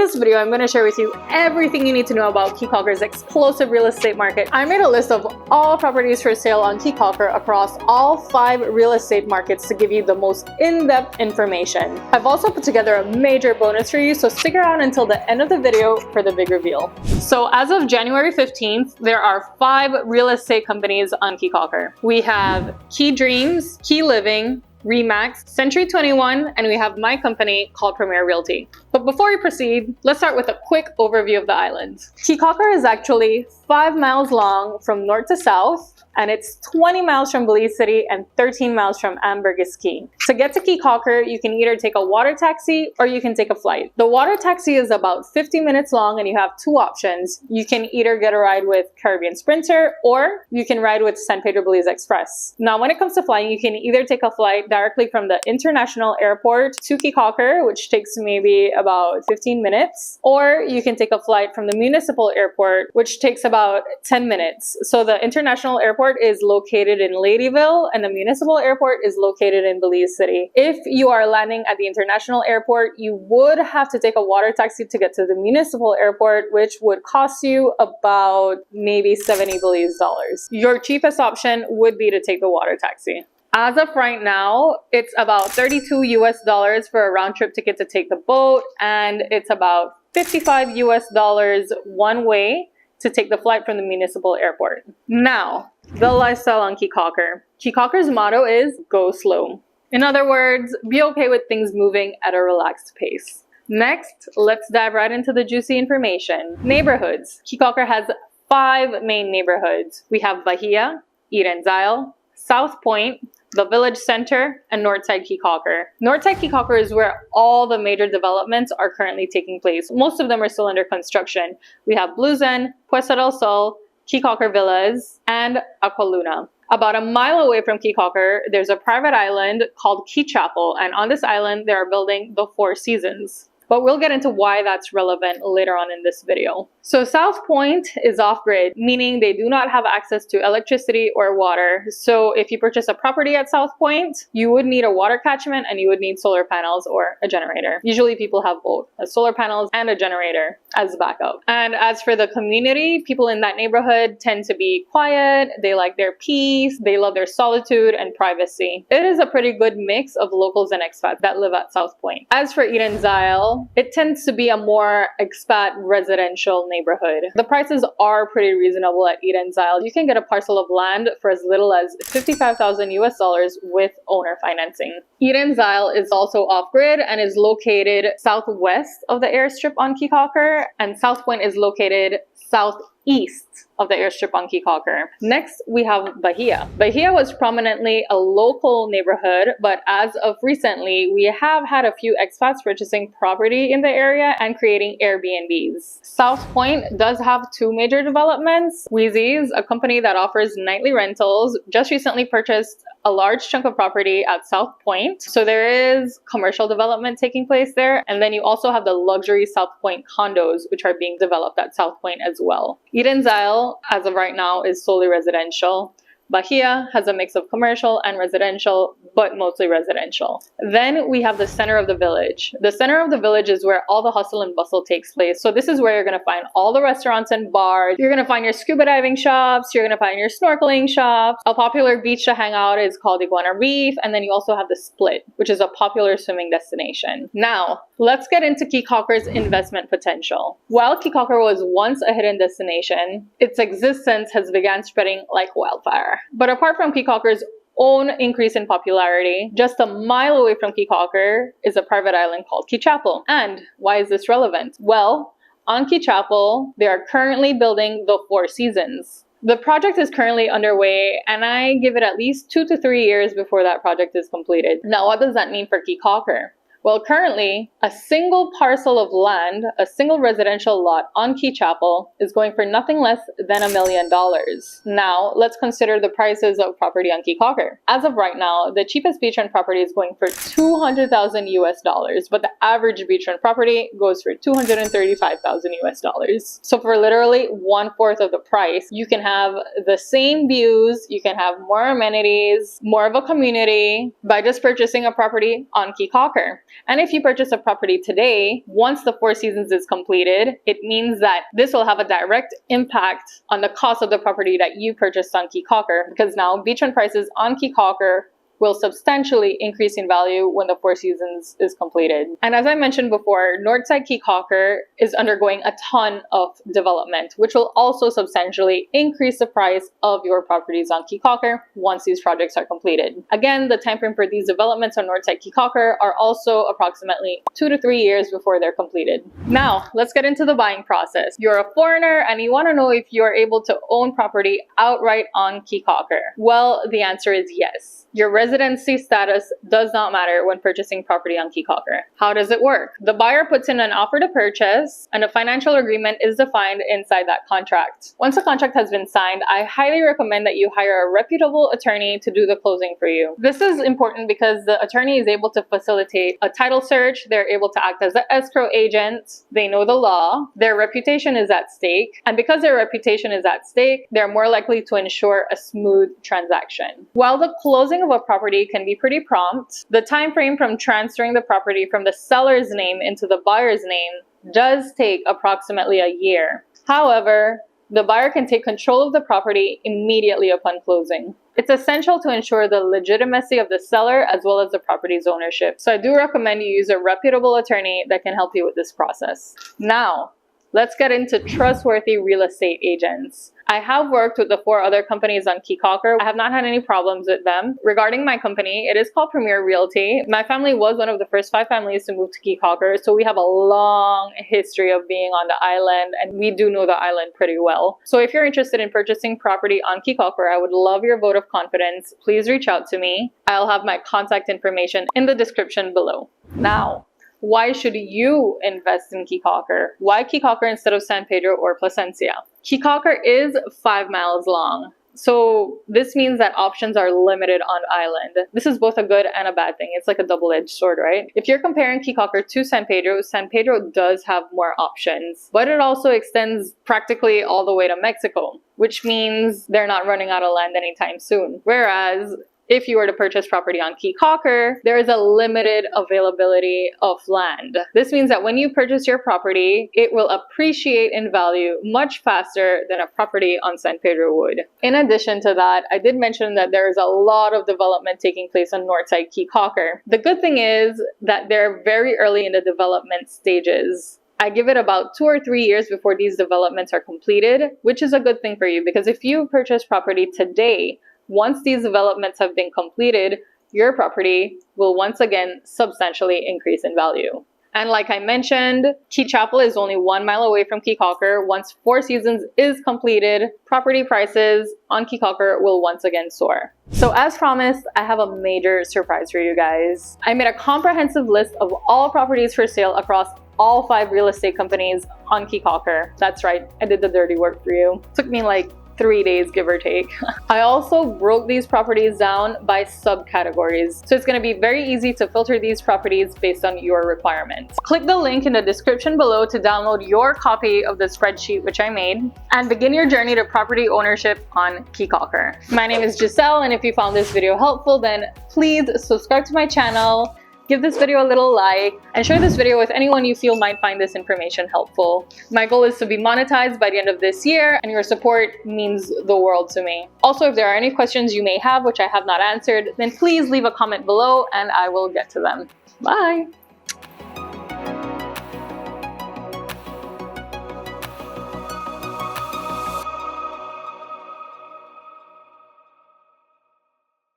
this video, I'm going to share with you everything you need to know about Caye Caulker's explosive real estate market. I made a list of all properties for sale on Caye Caulker across all 5 real estate markets to give you the most in-depth information. I've also put together a major bonus for you, so stick around until the end of the video for the big reveal. So as of January 15th, there are 5 real estate companies on Caye Caulker. We have Caye Dreams, Caye Living, Remax, Century 21, and we have my company called Premier Realty. But before we proceed, let's start with a quick overview of the island. Caye Caulker is actually 5 miles long from north to south, and it's 20 miles from Belize City and 13 miles from Ambergris Caye. To get to Caye Caulker, you can either take a water taxi or you can take a flight. The water taxi is about 50 minutes long and you have 2 options. You can either get a ride with Caribbean Sprinter or you can ride with San Pedro Belize Express. Now, when it comes to flying, you can either take a flight directly from the international airport to Caye Caulker, which takes maybe about 15 minutes, or you can take a flight from the municipal airport, which takes about 10 minutes. So the international airport is located in Ladyville and the municipal airport is located in Belize City. If you are landing at the international airport, you would have to take a water taxi to get to the municipal airport, which would cost you about maybe 70 Belize dollars. Your cheapest option would be to take the water taxi. As of right now, it's about $32 US for a round trip ticket to take the boat, and it's about $55 US one way to take the flight from the municipal airport. Now, the lifestyle on Caye Caulker. Caye Caulker's motto is go slow. In other words, be okay with things moving at a relaxed pace. Next, let's dive right into the juicy information. Neighborhoods. Caye Caulker has 5 main neighborhoods. We have Bahia, Eden's Isle, South Point, the Village Center, and Northside Caye Caulker. Northside Caye Caulker is where all the major developments are currently taking place. Most of them are still under construction. We have Belizean, Puesta del Sol, Caye Caulker Villas, and Aqualuna. About a mile away from Caye Caulker, there's a private island called Caye Chapel, and on this island, they are building the 4 Seasons. But we'll get into why that's relevant later on in this video. So South Point is off-grid, meaning they do not have access to electricity or water. So if you purchase a property at South Point, you would need a water catchment and you would need solar panels or a generator. Usually people have both, solar panels and a generator as backup. And as for the community, people in that neighborhood tend to be quiet, they like their peace, they love their solitude and privacy. It is a pretty good mix of locals and expats that live at South Point. As for Eden's Isle, it tends to be a more expat residential neighborhood. The prices are pretty reasonable at Eden's Isle. You can get a parcel of land for as little as $55,000 US with owner financing. Eden's Isle is also off-grid and is located southwest of the airstrip on Caye Caulker, and South Point is located southeast of the airstrip on Caye Caulker. Next, we have Bahia. Bahia was prominently a local neighborhood, but as of recently, we have had a few expats purchasing property in the area and creating Airbnbs. South Point does have 2 major developments. Wheezy's, a company that offers nightly rentals, just recently purchased a large chunk of property at South Point. So there is commercial development taking place there. And then you also have the luxury South Point condos, which are being developed at South Point as well. Eden's Isle, as of right now, is solely residential. Bahia has a mix of commercial and residential, but mostly residential. Then we have the center of the village. The center of the village is where all the hustle and bustle takes place. So this is where you're going to find all the restaurants and bars. You're going to find your scuba diving shops. You're going to find your snorkeling shops. A popular beach to hang out is called Iguana Reef. And then you also have the Split, which is a popular swimming destination. Now, let's get into Caye Caulker's investment potential. While Caye Caulker was once a hidden destination, its existence has begun spreading like wildfire. But apart from Caye Caulker's own increase in popularity, just a mile away from Caye Caulker is a private island called Caye Chapel. And why is this relevant? Well, on Caye Chapel, they are currently building the 4 Seasons. The project is currently underway, and I give it at least 2 to 3 years before that project is completed. Now, what does that mean for Caye Caulker? Well, currently, a single parcel of land, a single residential lot on Caye Chapel is going for nothing less than $1 million. Now, let's consider the prices of property on Caye Caulker. As of right now, the cheapest beachfront property is going for $200,000 US, but the average beachfront property goes for $235,000 US. So for literally 1/4 of the price, you can have the same views, you can have more amenities, more of a community by just purchasing a property on Caye Caulker. And if you purchase a property today, once the 4 seasons is completed, it means that this will have a direct impact on the cost of the property that you purchased on Caye Caulker, because now beachfront prices on Caye Caulker will substantially increase in value when the 4 seasons is completed. And as I mentioned before, Northside Caye Caulker is undergoing a ton of development, which will also substantially increase the price of your properties on Caye Caulker once these projects are completed. Again, the time frame for these developments on Northside Caye Caulker are also approximately 2 to 3 years before they're completed. Now, let's get into the buying process. You're a foreigner and you want to know if you're able to own property outright on Caye Caulker. Well, the answer is yes. Your residency status does not matter when purchasing property on Caye Caulker. How does it work? The buyer puts in an offer to purchase and a financial agreement is defined inside that contract. Once a contract has been signed, I highly recommend that you hire a reputable attorney to do the closing for you. This is important because the attorney is able to facilitate a title search, they're able to act as an escrow agent, they know the law, their reputation is at stake, and because their reputation is at stake, they're more likely to ensure a smooth transaction. While the closing of a property can be pretty prompt, the time frame from transferring the property from the seller's name into the buyer's name does take approximately a year. However, the buyer can take control of the property immediately upon closing. It's essential to ensure the legitimacy of the seller as well as the property's ownership. So I do recommend you use a reputable attorney that can help you with this process. Now, let's get into trustworthy real estate agents. I have worked with the 4 other companies on Caye Caulker. I have not had any problems with them. Regarding my company, it is called Premier Realty. My family was one of the first 5 families to move to Caye Caulker, so we have a long history of being on the island, and we do know the island pretty well. So if you're interested in purchasing property on Caye Caulker, I would love your vote of confidence. Please reach out to me. I'll have my contact information in the description below. Now, why should you invest in Caye Caulker? Why Caye Caulker instead of San Pedro or Placencia? Caye Caulker is 5 miles long. So this means that options are limited on island. This is both a good and a bad thing. It's like a double-edged sword, right? If you're comparing Caye Caulker to San Pedro does have more options, but it also extends practically all the way to Mexico, which means they're not running out of land anytime soon. Whereas if you were to purchase property on Caye Caulker, there is a limited availability of land. This means that when you purchase your property, it will appreciate in value much faster than a property on San Pedro would. In addition to that, I did mention that there is a lot of development taking place on Northside Caye Caulker. The good thing is that they're very early in the development stages. I give it about 2 or 3 years before these developments are completed, which is a good thing for you because if you purchase property today, once these developments have been completed, your property will once again substantially increase in value. And like I mentioned, Caye Chapel is only 1 mile away from Caye Caulker. Once 4 seasons is completed, property prices on Caye Caulker will once again soar. So as promised, I have a major surprise for you guys. I made a comprehensive list of all properties for sale across all 5 real estate companies on Caye Caulker. That's right, I did the dirty work for you. It took me like 3 days, give or take. I also broke these properties down by subcategories. So it's going to be very easy to filter these properties based on your requirements. Click the link in the description below to download your copy of the spreadsheet which I made and begin your journey to property ownership on Caye Caulker. My name is Giselle, and if you found this video helpful, then please subscribe to my channel, give this video a little like, and share this video with anyone you feel might find this information helpful. My goal is to be monetized by the end of this year, and your support means the world to me. Also, if there are any questions you may have which I have not answered, then please leave a comment below and I will get to them. Bye!